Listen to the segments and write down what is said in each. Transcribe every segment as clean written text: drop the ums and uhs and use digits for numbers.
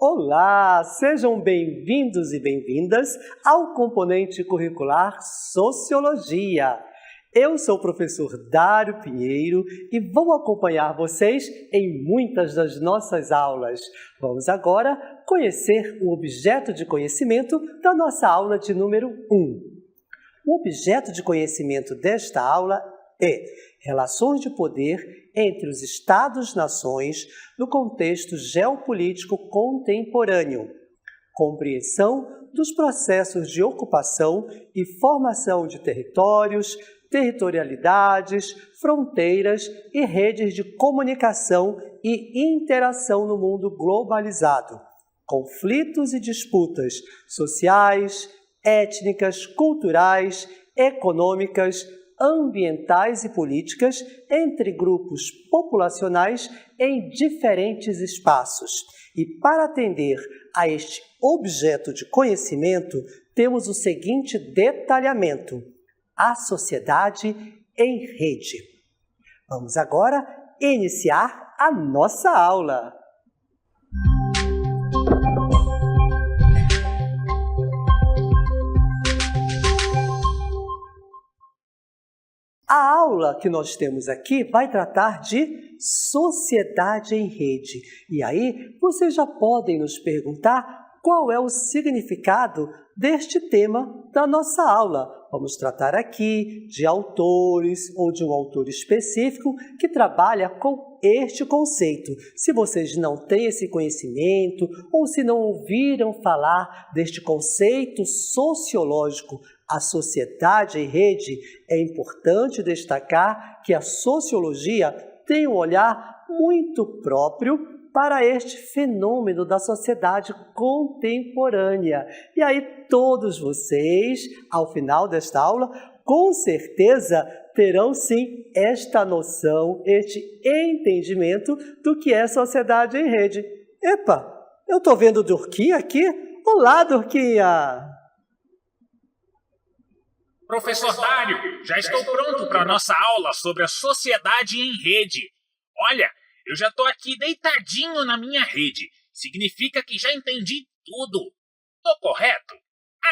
Olá, sejam bem-vindos e bem-vindas ao componente curricular Sociologia. Eu sou o professor Dário Pinheiro e vou acompanhar vocês em muitas das nossas aulas. Vamos agora conhecer o objeto de conhecimento da nossa aula de número 1. O objeto de conhecimento desta aula é relações de poder entre os Estados-nações no contexto geopolítico contemporâneo, compreensão dos processos de ocupação e formação de territórios, territorialidades, fronteiras e redes de comunicação e interação no mundo globalizado, conflitos e disputas sociais, étnicas, culturais, econômicas, ambientais e políticas entre grupos populacionais em diferentes espaços. E para atender a este objeto de conhecimento, temos o seguinte detalhamento: a sociedade em rede. Vamos agora iniciar a nossa aula. A aula que nós temos aqui vai tratar de sociedade em rede. E aí, vocês já podem nos perguntar qual é o significado deste tema da nossa aula. Vamos tratar aqui de autores ou de um autor específico que trabalha com este conceito. Se vocês não têm esse conhecimento ou se não ouviram falar deste conceito sociológico, a sociedade em rede, é importante destacar que a sociologia tem um olhar muito próprio para este fenômeno da sociedade contemporânea. E aí todos vocês, ao final desta aula, com certeza terão sim esta noção, este entendimento do que é sociedade em rede. Epa, eu estou vendo Durquinha aqui? Olá, Durquinha! Professor Dário, já estou pronto para a nossa aula sobre a sociedade em rede. Olha, eu já estou aqui deitadinho na minha rede. Significa que já entendi tudo. Tô correto?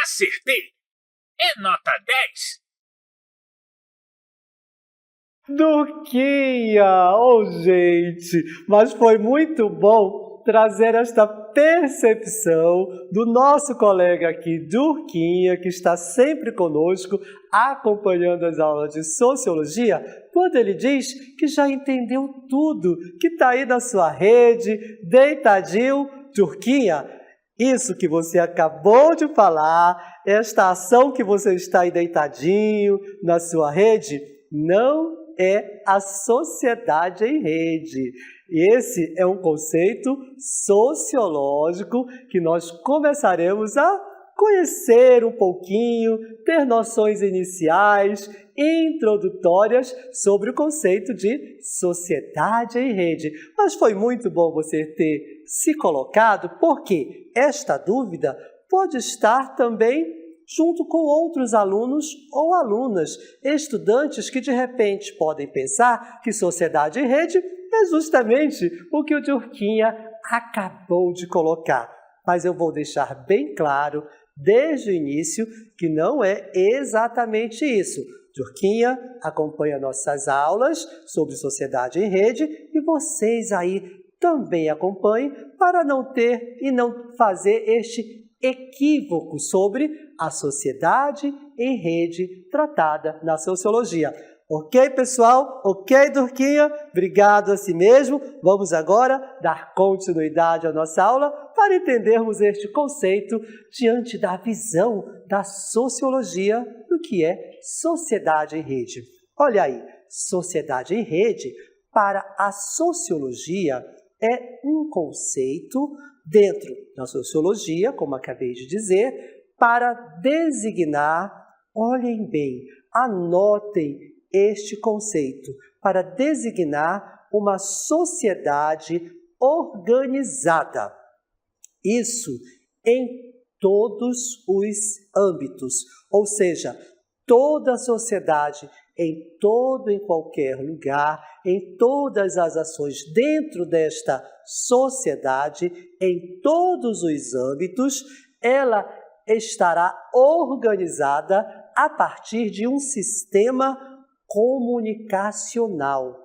Acertei! É nota 10. Durquinha! Oh, gente! Mas foi muito bom trazer esta percepção do nosso colega aqui, Durquinha, que está sempre conosco, acompanhando as aulas de Sociologia, quando ele diz que já entendeu tudo, que está aí na sua rede, deitadinho. Durquinha, isso que você acabou de falar, esta ação que você está aí deitadinho na sua rede, não é a sociedade em rede. Esse é um conceito sociológico que nós começaremos a conhecer um pouquinho, ter noções iniciais, introdutórias sobre o conceito de sociedade em rede. Mas foi muito bom você ter se colocado, porque esta dúvida pode estar também junto com outros alunos ou alunas, estudantes que de repente podem pensar que sociedade em rede é justamente o que o Durquinha acabou de colocar. Mas eu vou deixar bem claro, desde o início, que não é exatamente isso. Durquinha acompanha nossas aulas sobre sociedade em rede e vocês aí também acompanhem para não ter e não fazer este equívoco sobre a sociedade em rede tratada na sociologia. Ok, pessoal? Ok, Durquinha? Obrigado a si mesmo. Vamos agora dar continuidade à nossa aula para entendermos este conceito diante da visão da sociologia do que é sociedade em rede. Olha aí, sociedade em rede, para a sociologia, é um conceito dentro da sociologia, como acabei de dizer, para designar, olhem bem, anotem este conceito, para designar uma sociedade organizada. Isso em todos os âmbitos, ou seja, toda a sociedade em todo e qualquer lugar, em todas as ações dentro desta sociedade, em todos os âmbitos, ela estará organizada a partir de um sistema comunicacional.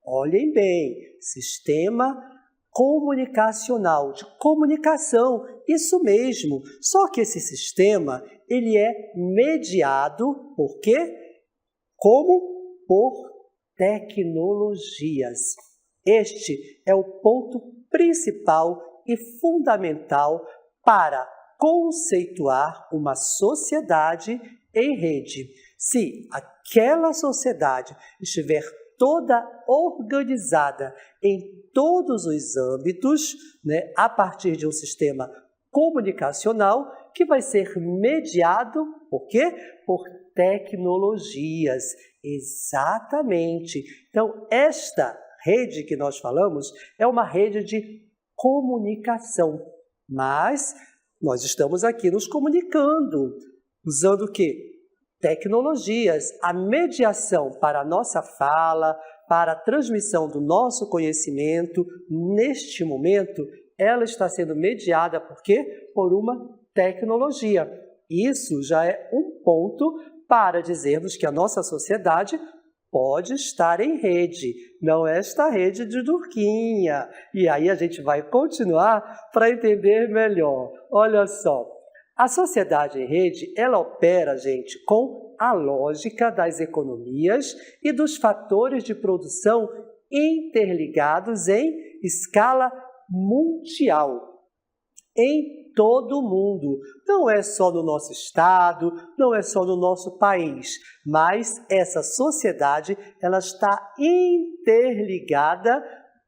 Olhem bem, sistema comunicacional, de comunicação, isso mesmo. Só que esse sistema, ele é mediado por quê? Como? Por tecnologias. Este é o ponto principal e fundamental para conceituar uma sociedade em rede. Se aquela sociedade estiver toda organizada em todos os âmbitos, a partir de um sistema comunicacional que vai ser mediado, por quê? Por tecnologias. Exatamente. Então, esta rede que nós falamos é uma rede de comunicação, mas nós estamos aqui nos comunicando, usando o quê? Tecnologias, a mediação para a nossa fala, para a transmissão do nosso conhecimento, neste momento, ela está sendo mediada por quê? Por uma tecnologia. Isso já é um ponto para dizermos que a nossa sociedade pode estar em rede, não é esta rede de Durquinha. E aí a gente vai continuar para entender melhor. Olha só, a sociedade em rede, ela opera, gente, com a lógica das economias e dos fatores de produção interligados em escala mundial, em todo o mundo. Não é só no nosso estado, não é só no nosso país, mas essa sociedade ela está interligada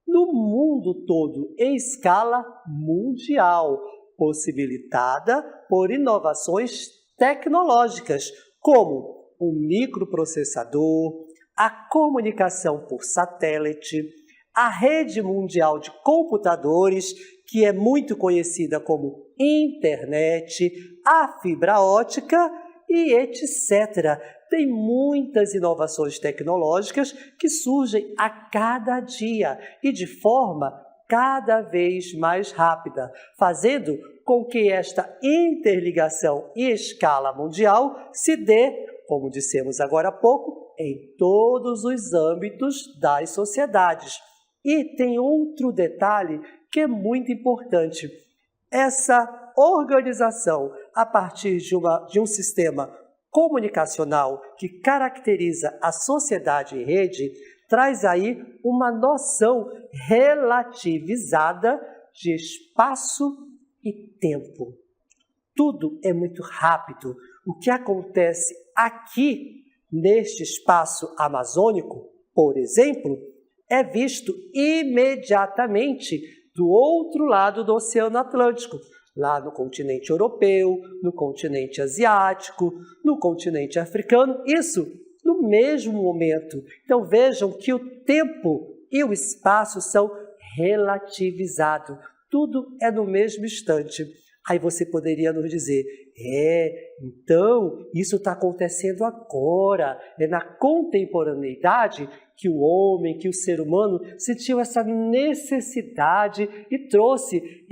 no mundo todo, em escala mundial, possibilitada por inovações tecnológicas, como o microprocessador, a comunicação por satélite, a rede mundial de computadores, que é muito conhecida como internet, a fibra ótica e etc. Tem muitas inovações tecnológicas que surgem a cada dia e de forma cada vez mais rápida, fazendo com que esta interligação em escala mundial se dê, como dissemos agora há pouco, em todos os âmbitos das sociedades. E tem outro detalhe que é muito importante. Essa organização a partir de um sistema comunicacional que caracteriza a sociedade em rede traz aí uma noção relativizada de espaço e tempo. Tudo é muito rápido. O que acontece aqui neste espaço amazônico, por exemplo, é visto imediatamente do outro lado do Oceano Atlântico, lá no continente europeu, no continente asiático, no continente africano, isso no mesmo momento. Então vejam que o tempo e o espaço são relativizados, tudo é no mesmo instante. Aí você poderia nos dizer, então isso está acontecendo agora, é na contemporaneidade que o homem, que o ser humano sentiu essa necessidade e trouxe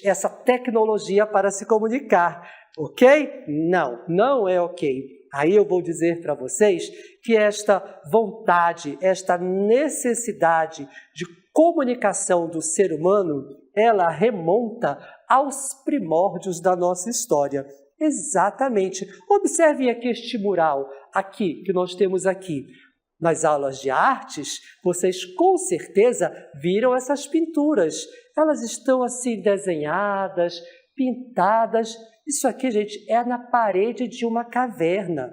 essa tecnologia para se comunicar, ok? Não, não é ok. Aí eu vou dizer para vocês que esta vontade, esta necessidade de comunicação do ser humano, ela remonta aos primórdios da nossa história. Exatamente. Observem aqui este mural aqui, que nós temos aqui. Nas aulas de artes, vocês com certeza viram essas pinturas. Elas estão assim desenhadas, pintadas. Isso aqui, gente, é na parede de uma caverna.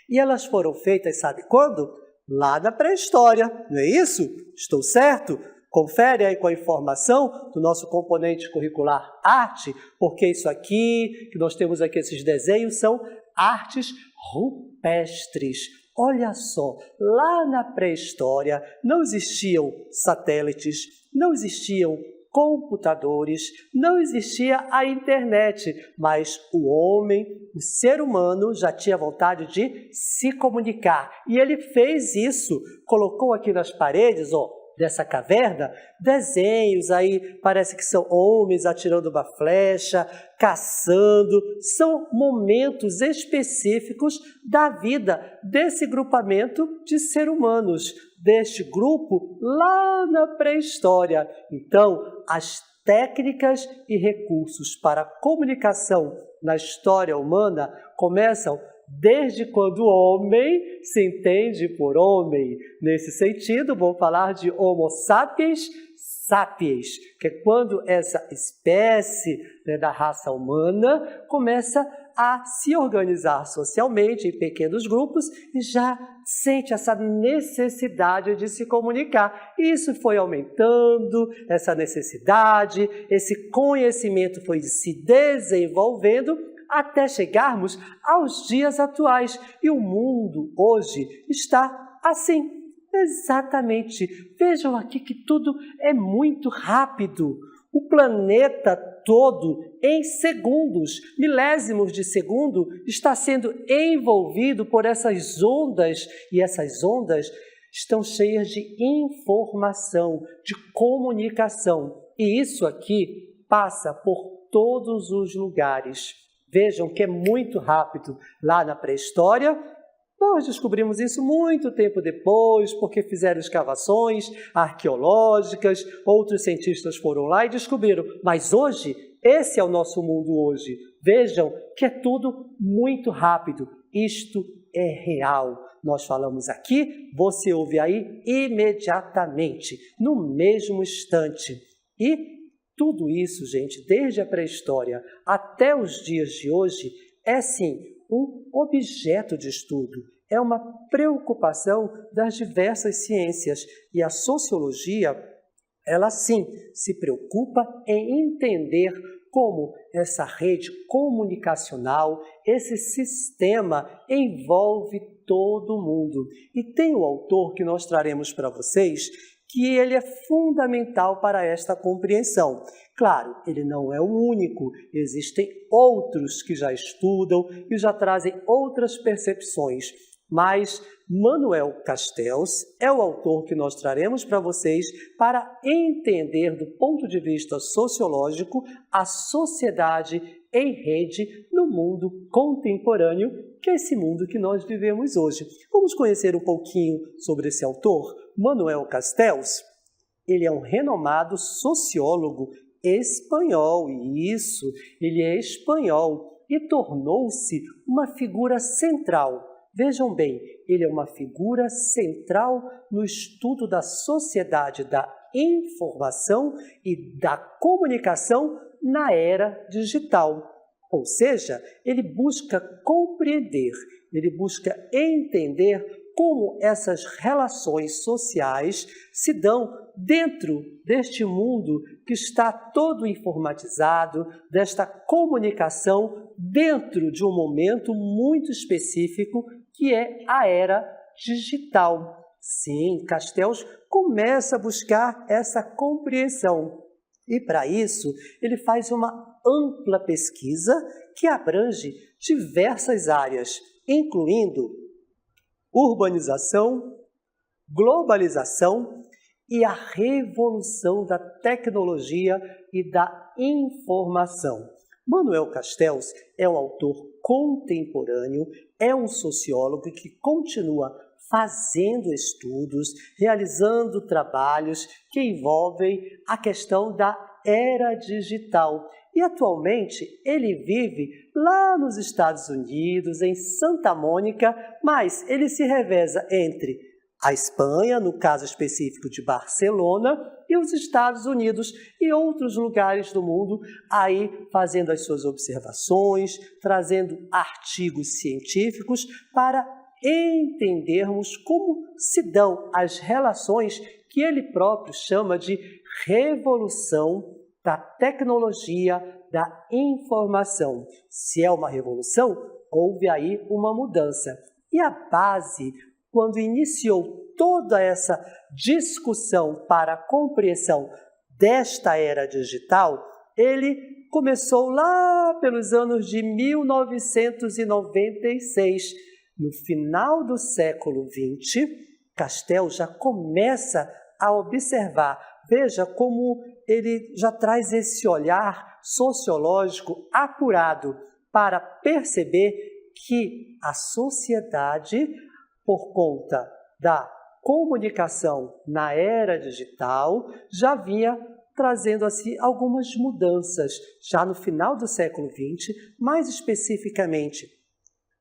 E elas foram feitas, sabe quando? Lá na pré-história, não é isso? Estou certo? Confere aí com a informação do nosso componente curricular arte, porque isso aqui, que nós temos aqui esses desenhos, são artes rupestres. Olha só, lá na pré-história não existiam satélites, não existiam computadores, não existia a internet, mas o homem, o ser humano, já tinha vontade de se comunicar. E ele fez isso, colocou aqui nas paredes, dessa caverna, desenhos aí, parece que são homens atirando uma flecha, caçando, são momentos específicos da vida desse grupamento de seres humanos, deste grupo lá na pré-história. Então, as técnicas e recursos para a comunicação na história humana começam desde quando o homem se entende por homem. Nesse sentido, vou falar de Homo sapiens sapiens, que é quando essa espécie da raça humana começa a se organizar socialmente em pequenos grupos e já sente essa necessidade de se comunicar. E isso foi aumentando, essa necessidade, esse conhecimento foi se desenvolvendo até chegarmos aos dias atuais. E o mundo hoje está assim, exatamente. Vejam aqui que tudo é muito rápido. O planeta todo, em segundos, milésimos de segundo, está sendo envolvido por essas ondas, e essas ondas estão cheias de informação, de comunicação. E isso aqui passa por todos os lugares. Vejam que é muito rápido. Lá na pré-história, nós descobrimos isso muito tempo depois, porque fizeram escavações arqueológicas, outros cientistas foram lá e descobriram. Mas hoje, esse é o nosso mundo hoje. Vejam que é tudo muito rápido. Isto é real. Nós falamos aqui, você ouve aí imediatamente, no mesmo instante. E tudo isso, gente, desde a pré-história até os dias de hoje, é sim um objeto de estudo, é uma preocupação das diversas ciências. E a sociologia, ela sim se preocupa em entender como essa rede comunicacional, esse sistema envolve todo mundo. E tem um autor que nós traremos para vocês, que ele é fundamental para esta compreensão. Claro, ele não é o único, existem outros que já estudam e já trazem outras percepções, mas Manuel Castells é o autor que nós traremos para vocês para entender do ponto de vista sociológico a sociedade em rede no mundo contemporâneo, que é esse mundo que nós vivemos hoje. Vamos conhecer um pouquinho sobre esse autor? Manuel Castells, ele é um renomado sociólogo espanhol, e isso, ele é espanhol e tornou-se uma figura central. Vejam bem, ele é uma figura central no estudo da sociedade da informação e da comunicação na era digital. Ou seja, ele busca compreender, ele busca entender como essas relações sociais se dão dentro deste mundo que está todo informatizado, desta comunicação dentro de um momento muito específico que é a era digital. Sim, Castells começa a buscar essa compreensão. E para isso, ele faz uma ampla pesquisa que abrange diversas áreas, incluindo urbanização, globalização e a revolução da tecnologia e da informação. Manuel Castells é um autor contemporâneo, é um sociólogo que continua fazendo estudos, realizando trabalhos que envolvem a questão da era digital. E atualmente ele vive lá nos Estados Unidos, em Santa Mônica, mas ele se reveza entre a Espanha, no caso específico de Barcelona, e os Estados Unidos e outros lugares do mundo, aí fazendo as suas observações, trazendo artigos científicos para entendermos como se dão as relações que ele próprio chama de revolução da tecnologia, da informação. Se é uma revolução, houve aí uma mudança. E a base, quando iniciou toda essa discussão para a compreensão desta era digital, ele começou lá pelos anos de 1996. No final do século XX, Castells já começa a observar. Veja como ele já traz esse olhar sociológico apurado para perceber que a sociedade, por conta da comunicação na era digital, já vinha trazendo assim algumas mudanças. Já no final do século XX, mais especificamente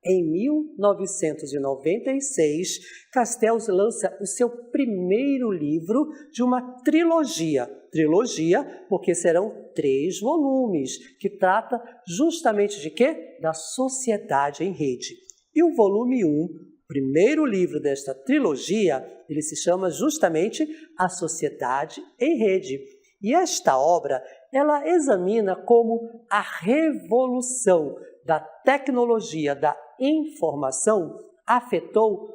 em 1996, Castells lança o seu primeiro livro de uma trilogia. Trilogia porque serão 3 volumes, que trata justamente de quê? Da sociedade em rede. E o volume 1, primeiro livro desta trilogia, ele se chama justamente A Sociedade em Rede. E esta obra, ela examina como a revolução da tecnologia da informação afetou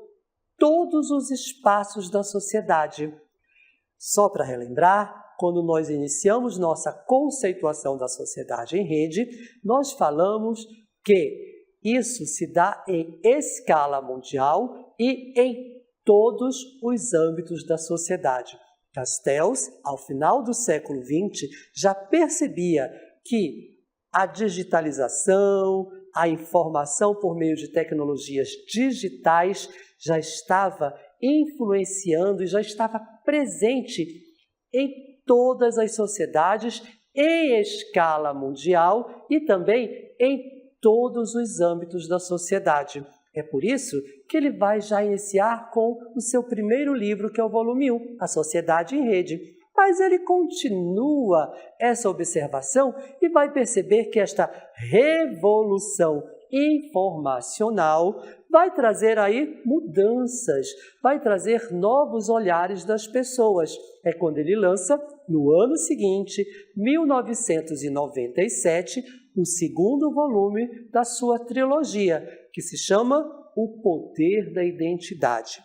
todos os espaços da sociedade. Só para relembrar, quando nós iniciamos nossa conceituação da sociedade em rede, nós falamos que isso se dá em escala mundial e em todos os âmbitos da sociedade. Castells, ao final do século XX, já percebia que a digitalização, a informação por meio de tecnologias digitais já estava influenciando e já estava presente em todas as sociedades, em escala mundial e também em todos os âmbitos da sociedade. É por isso que ele vai já iniciar com o seu primeiro livro, que é o volume 1, A Sociedade em Rede. Mas ele continua essa observação e vai perceber que esta revolução informacional vai trazer aí mudanças, vai trazer novos olhares das pessoas. É quando ele lança, no ano seguinte, 1997, o segundo volume da sua trilogia, que se chama O Poder da Identidade.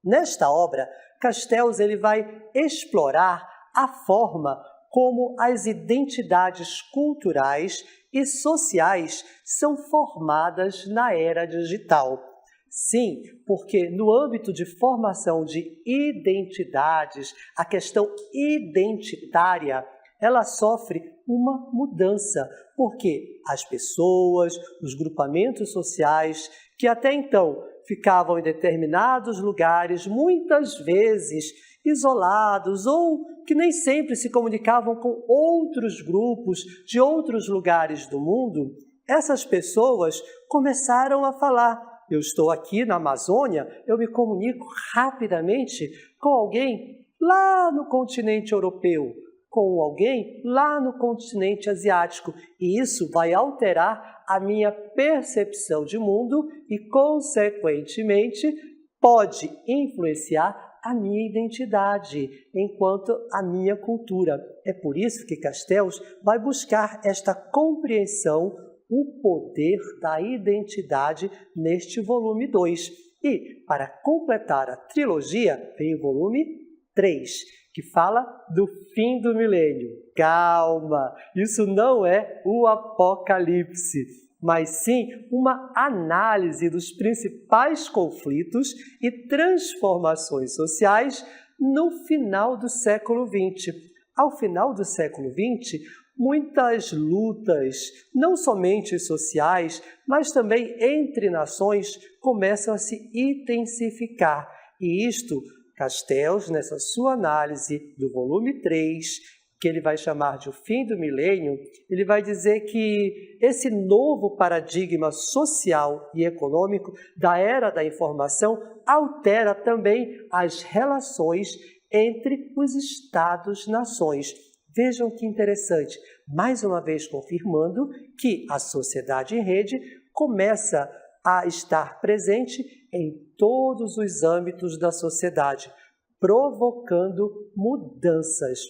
Nesta obra, Castells ele vai explorar a forma como as identidades culturais e sociais são formadas na era digital. Sim, porque no âmbito de formação de identidades, a questão identitária, ela sofre uma mudança, porque as pessoas, os grupamentos sociais, que até então ficavam em determinados lugares, muitas vezes isolados ou que nem sempre se comunicavam com outros grupos de outros lugares do mundo, essas pessoas começaram a falar: eu estou aqui na Amazônia, eu me comunico rapidamente com alguém lá no continente europeu, com alguém lá no continente asiático, e isso vai alterar a minha percepção de mundo e, consequentemente, pode influenciar a minha identidade enquanto a minha cultura. É por isso que Castells vai buscar esta compreensão, o poder da identidade neste volume 2. E, para completar a trilogia, vem o volume 3, que fala do fim do milênio. Calma, isso não é o apocalipse, mas sim uma análise dos principais conflitos e transformações sociais no final do século XX. Ao final do século XX, muitas lutas, não somente sociais, mas também entre nações, começam a se intensificar. E isto, Castells, nessa sua análise do volume 3, que ele vai chamar de O Fim do Milênio, ele vai dizer que esse novo paradigma social e econômico da era da informação altera também as relações entre os Estados-nações. Vejam que interessante, mais uma vez confirmando que a sociedade em rede começa a estar presente em todos os âmbitos da sociedade, provocando mudanças.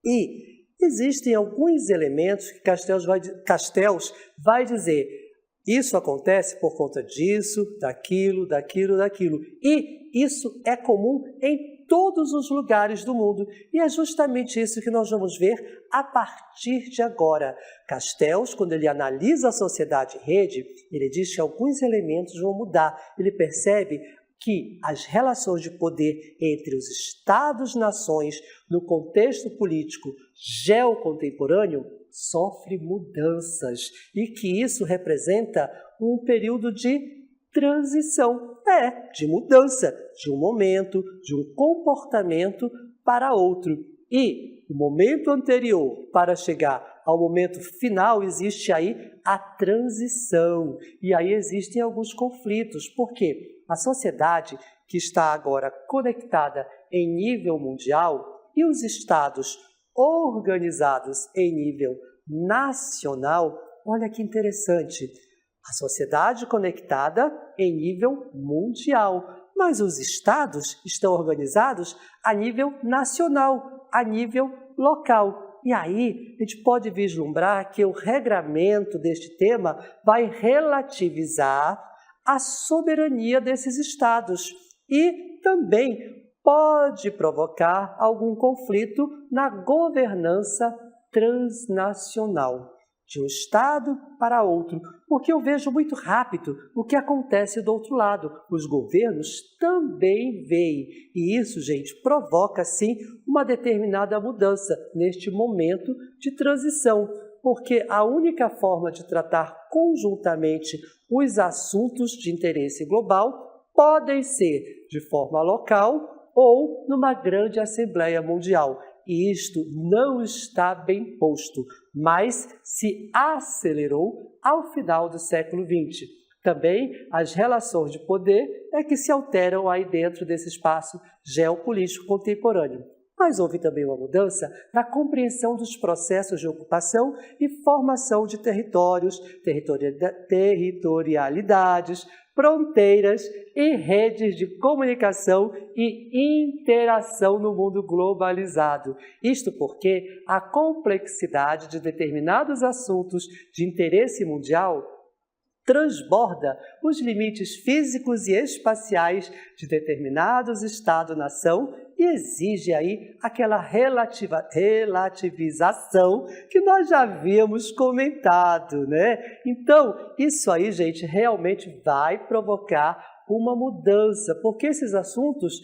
E existem alguns elementos que Castells vai dizer: isso acontece por conta disso, daquilo. E isso é comum em todos os lugares do mundo. E é justamente isso que nós vamos ver a partir de agora. Castells, quando ele analisa a sociedade em rede, ele diz que alguns elementos vão mudar. Ele percebe que as relações de poder entre os Estados-nações no contexto político geocontemporâneo sofre mudanças e que isso representa um período de transição, de mudança, de um momento, de um comportamento para outro. E o momento anterior para chegar ao momento final existe aí a transição. E aí existem alguns conflitos, porque a sociedade que está agora conectada em nível mundial e os estados organizados em nível nacional, olha que interessante, a sociedade conectada em nível mundial, mas os estados estão organizados a nível nacional, a nível local. E aí, a gente pode vislumbrar que o regramento deste tema vai relativizar a soberania desses estados e também pode provocar algum conflito na governança transnacional, de um estado para outro, porque eu vejo muito rápido o que acontece do outro lado. Os governos também veem, e isso, gente, provoca, sim, uma determinada mudança neste momento de transição, porque a única forma de tratar conjuntamente os assuntos de interesse global podem ser de forma local ou numa grande Assembleia Mundial. E isto não está bem posto, mas se acelerou ao final do século XX. Também as relações de poder é que se alteram aí dentro desse espaço geopolítico contemporâneo. Mas houve também uma mudança na compreensão dos processos de ocupação e formação de territórios, territorialidades, fronteiras e redes de comunicação e interação no mundo globalizado. Isto porque a complexidade de determinados assuntos de interesse mundial transborda os limites físicos e espaciais de determinados Estado-nação e exige aí aquela relativização que nós já havíamos comentado, né? Então, isso aí, gente, realmente vai provocar uma mudança, porque esses assuntos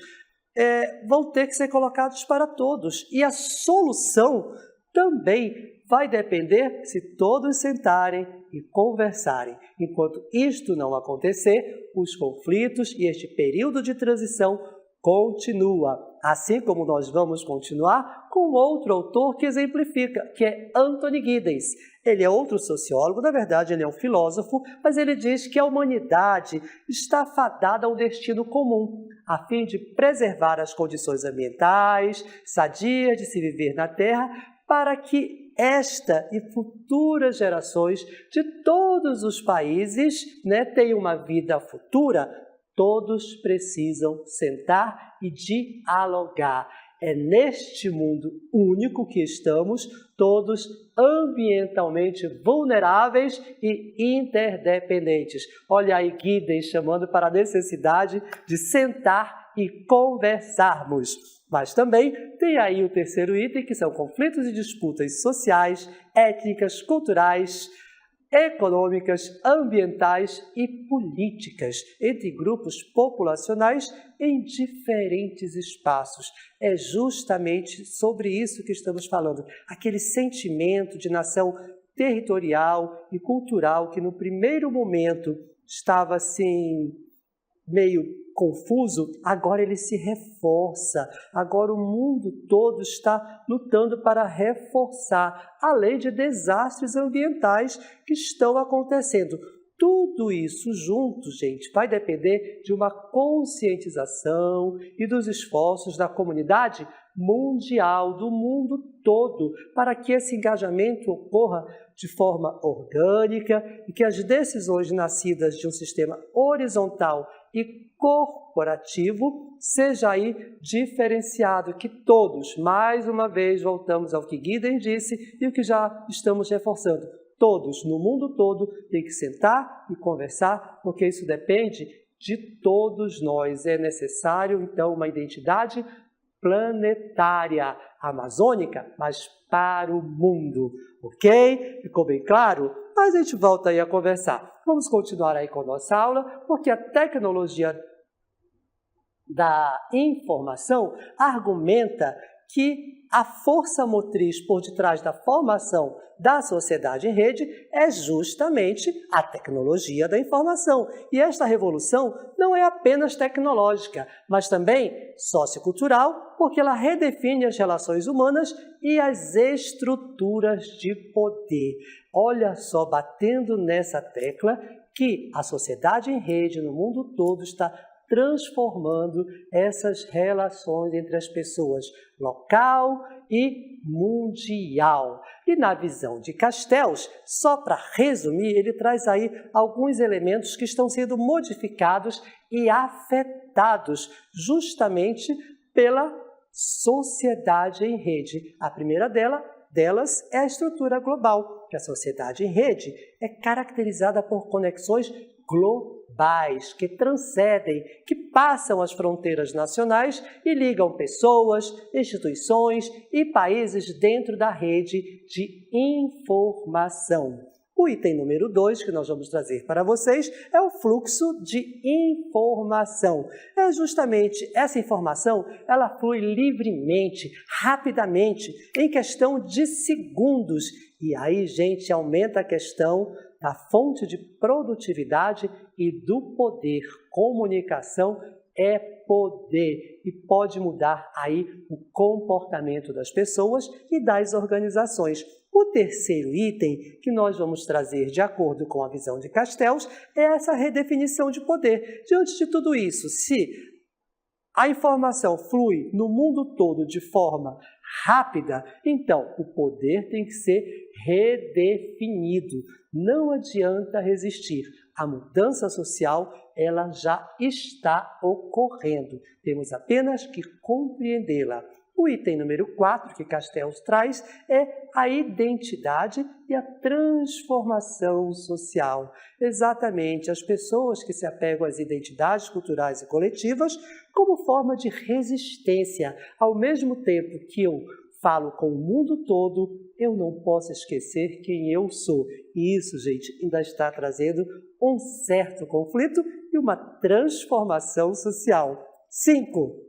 vão ter que ser colocados para todos. E a solução também vai depender se todos sentarem e conversarem. Enquanto isto não acontecer, os conflitos e este período de transição continua. Assim como nós vamos continuar com outro autor que exemplifica, que é Anthony Giddens. Ele é outro sociólogo, na verdade ele é um filósofo, mas ele diz que a humanidade está fadada a um destino comum, a fim de preservar as condições ambientais, sadias de se viver na Terra, para que esta e futuras gerações de todos os países tenham uma vida futura. Todos precisam sentar e dialogar. É neste mundo único que estamos, todos ambientalmente vulneráveis e interdependentes. Olha aí Giddens chamando para a necessidade de sentar e conversarmos. Mas também tem aí o terceiro item, que são conflitos e disputas sociais, étnicas, culturais, econômicas, ambientais e políticas entre grupos populacionais em diferentes espaços. É justamente sobre isso que estamos falando, aquele sentimento de nação territorial e cultural que no primeiro momento estava assim meio confuso, agora ele se reforça, agora o mundo todo está lutando para reforçar, além de desastres ambientais que estão acontecendo. Tudo isso junto, gente, vai depender de uma conscientização e dos esforços da comunidade mundial, do mundo todo, para que esse engajamento ocorra de forma orgânica e que as decisões nascidas de um sistema horizontal e corporativo seja aí diferenciado, que todos, mais uma vez, voltamos ao que Giddens disse e o que já estamos reforçando. Todos, no mundo todo, têm que sentar e conversar, porque isso depende de todos nós. É necessário, então, uma identidade planetária amazônica, mas para o mundo, ok? Ficou bem claro? Mas a gente volta aí a conversar. Vamos continuar aí com a nossa aula, porque a tecnologia da informação argumenta que a força motriz por detrás da formação da sociedade em rede é justamente a tecnologia da informação. E esta revolução não é apenas tecnológica, mas também sociocultural, porque ela redefine as relações humanas e as estruturas de poder. Olha só, batendo nessa tecla que a sociedade em rede no mundo todo está transformando essas relações entre as pessoas, local e mundial. E na visão de Castells, só para resumir, ele traz aí alguns elementos que estão sendo modificados e afetados justamente pela sociedade em rede. A primeira delas é a estrutura global, que a sociedade em rede é caracterizada por conexões globais, que transcendem, que passam as fronteiras nacionais e ligam pessoas, instituições e países dentro da rede de informação. O item número 2 que nós vamos trazer para vocês é o fluxo de informação. É justamente essa informação, ela flui livremente, rapidamente, em questão de segundos. E aí, gente, aumenta a questão da fonte de produtividade e do poder. Comunicação é poder e pode mudar aí o comportamento das pessoas e das organizações. O terceiro item que nós vamos trazer, de acordo com a visão de Castells, é essa redefinição de poder. Diante de tudo isso, se a informação flui no mundo todo de forma rápida, então o poder tem que ser redefinido. Não adianta resistir. A mudança social, ela já está ocorrendo. Temos apenas que compreendê-la. O item número 4 que Castells traz é a identidade e a transformação social. Exatamente, as pessoas que se apegam às identidades culturais e coletivas como forma de resistência. Ao mesmo tempo que eu falo com o mundo todo, eu não posso esquecer quem eu sou. E isso, gente, ainda está trazendo um certo conflito e uma transformação social. 5.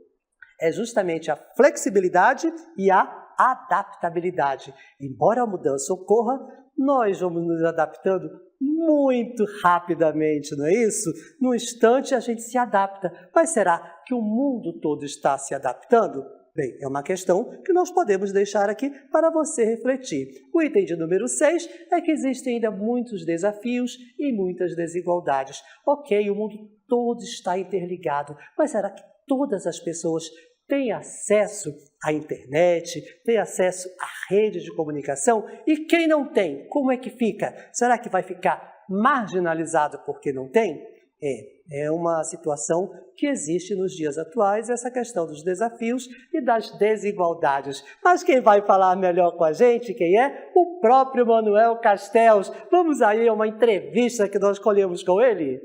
É justamente a flexibilidade e a adaptabilidade. Embora a mudança ocorra, nós vamos nos adaptando muito rapidamente, não é isso? No instante a gente se adapta. Mas será que o mundo todo está se adaptando? Bem, é uma questão que nós podemos deixar aqui para você refletir. O item de número 6 é que existem ainda muitos desafios e muitas desigualdades. Ok, o mundo todo está interligado, mas será que todas as pessoas têm acesso à internet, têm acesso à rede de comunicação? E quem não tem, como é que fica? Será que vai ficar marginalizado porque não tem? É uma situação que existe nos dias atuais, essa questão dos desafios e das desigualdades. Mas quem vai falar melhor com a gente, quem é? O próprio Manuel Castells. Vamos aí a uma entrevista que nós colhemos com ele?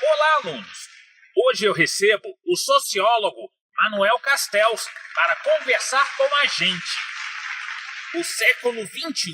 Olá, alunos! Hoje eu recebo o sociólogo Manuel Castells para conversar com a gente. O século XXI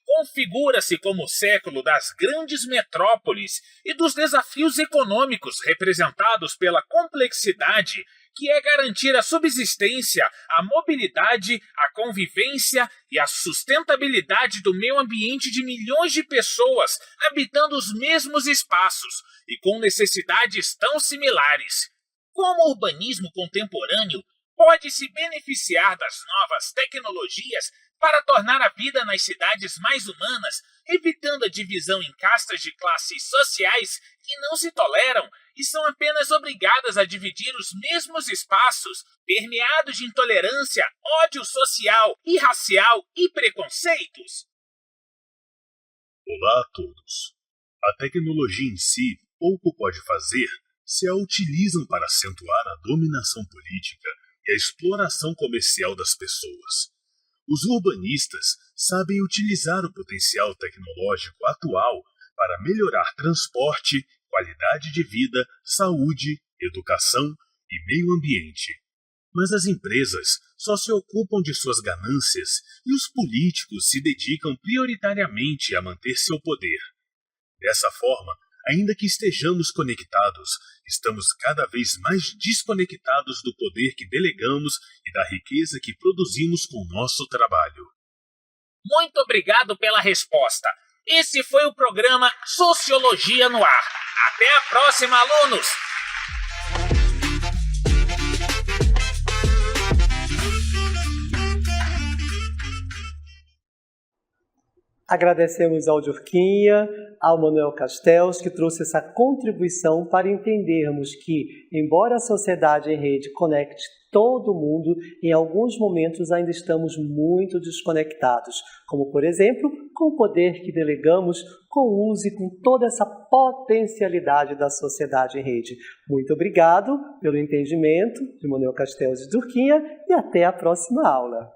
configura-se como o século das grandes metrópoles e dos desafios econômicos representados pela complexidade que é garantir a subsistência, a mobilidade, a convivência e a sustentabilidade do meio ambiente de milhões de pessoas habitando os mesmos espaços e com necessidades tão similares. Como o urbanismo contemporâneo pode se beneficiar das novas tecnologias para tornar a vida nas cidades mais humanas, evitando a divisão em castas de classes sociais que não se toleram e são apenas obrigadas a dividir os mesmos espaços, permeados de intolerância, ódio social e racial e preconceitos? Olá a todos. A tecnologia em si pouco pode fazer se a utilizam para acentuar a dominação política e a exploração comercial das pessoas. Os urbanistas sabem utilizar o potencial tecnológico atual para melhorar transporte, qualidade de vida, saúde, educação e meio ambiente. Mas as empresas só se ocupam de suas ganâncias e os políticos se dedicam prioritariamente a manter seu poder. Dessa forma, ainda que estejamos conectados, estamos cada vez mais desconectados do poder que delegamos e da riqueza que produzimos com nosso trabalho. Muito obrigado pela resposta. Esse foi o programa Sociologia no Ar. Até a próxima, alunos! Agradecemos ao Durquinha, ao Manuel Castells, que trouxe essa contribuição para entendermos que, embora a sociedade em rede conecte todo mundo, em alguns momentos ainda estamos muito desconectados, como, por exemplo, com o poder que delegamos com o uso e com toda essa potencialidade da sociedade em rede. Muito obrigado pelo entendimento de Manuel Castells e Durquinha e até a próxima aula.